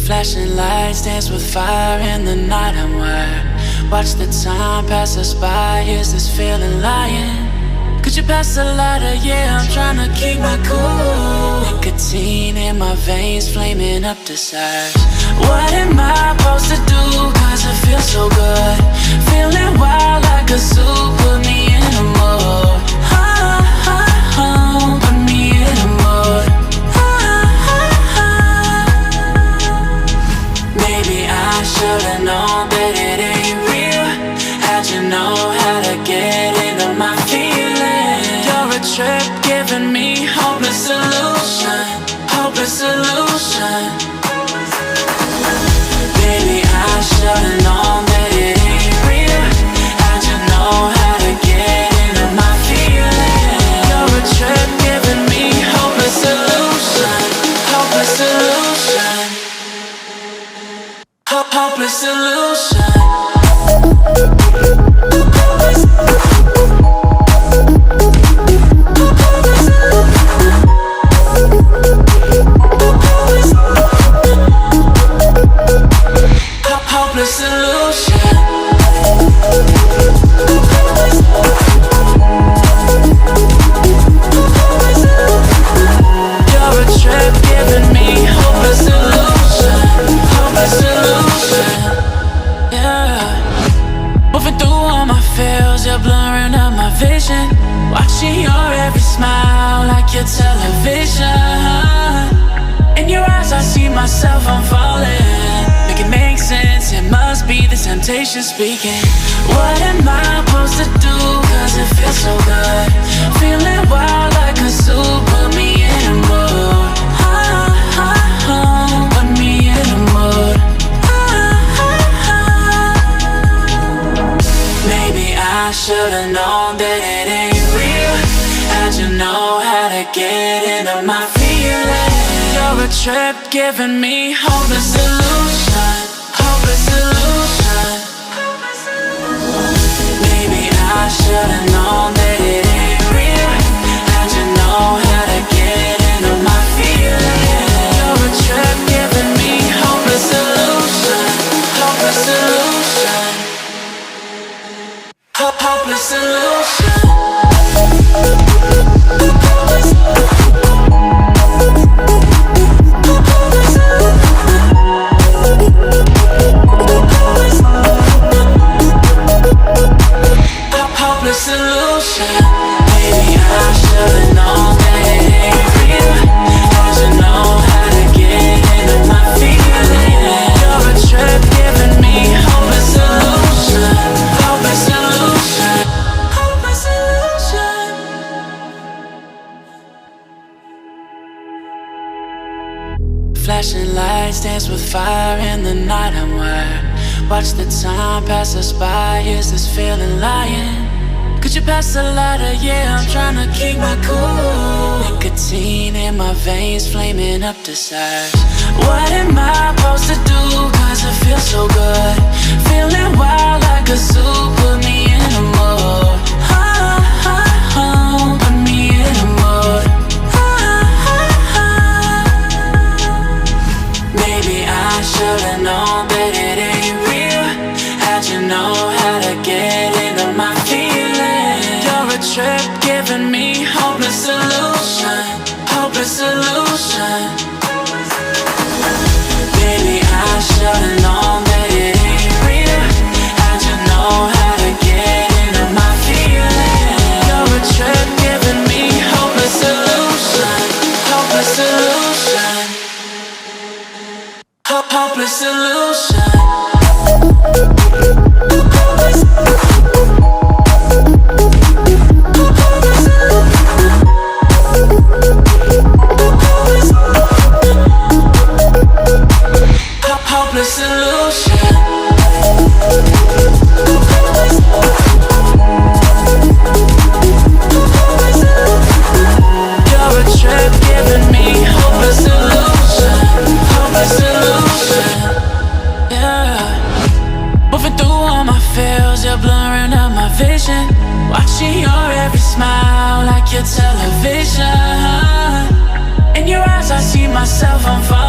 Flashing lights dance with fire in the night. I'm wired. Watch the time pass us by. Is this feeling lying? Could you pass the lighter? Yeah, I'm trying to keep my cool. Nicotine in my veins, flaming up desires. What am I supposed to do? Cause it feels so good. Feeling wild like a zoo. Put me in a mood. Put me in a mood. Maybe I should've known that it ain't real. How'd you know how to get into my feelings? You're a trip giving me hopeless solution. Hopeless solution. Baby, I should've known that it ain't real. How'd you know how to get into my feelings? You're a trip giving me hopeless solution. Hopeless solution. Hopeless solution. Hopeless solution. You're a trip giving me hopeless solution. Hopeless solution. Yeah. Moving through all my feels, you're blurring out my vision. Watching your every smile like your television. In your eyes I see myself, I'm falling. Make it make sense, it must be the temptation speaking. What am I supposed to do? Cause it feels so good. Feeling wild like a zoo. Put me in a mood. Put me in a mood. Maybe I should've known that it ain't real. How'd you know how to get into my feelings? You're a trip giving me hopeless solution. Hopeless solution. Maybe I should've known that it ain't real. How'd you know how to get into my feelings? You're a trip giving me hopeless solution. Hopeless solution. Hopeless solution. Hopeless solution. Maybe I should've known that it ain't real. How'd you know how to get into my feelings? You're a trip giving me hopeless solution. Hopeless solution. Hopeless solution. Flashing lights dance with fire in the night. I'm wired. Watch the time pass us by. Is this feeling lying? Could you pass the lighter? Yeah, I'm trying to keep my cool. Nicotine in my veins, flaming up desires. What am I supposed to do? Cause it feels so good. Feeling wild like a zoo. Put me in a mood. Put me in a mood. Maybe I should've known that it ain't real. How'd you know how to get into my feelings? You're a trip giving me hopeless solution. Hopeless solution. Baby, I should've known that it ain't real. How'd you know how to get into my feelings? You're a trip giving me hopeless solution. Hopeless solution. Hopeless solution. Hopeless solution. You're a trip giving me hopeless solution. Hopeless solution. Yeah. Moving through all my feels, you're blurring out my vision. Watching your every smile like your television. In your eyes I see myself, I'm falling.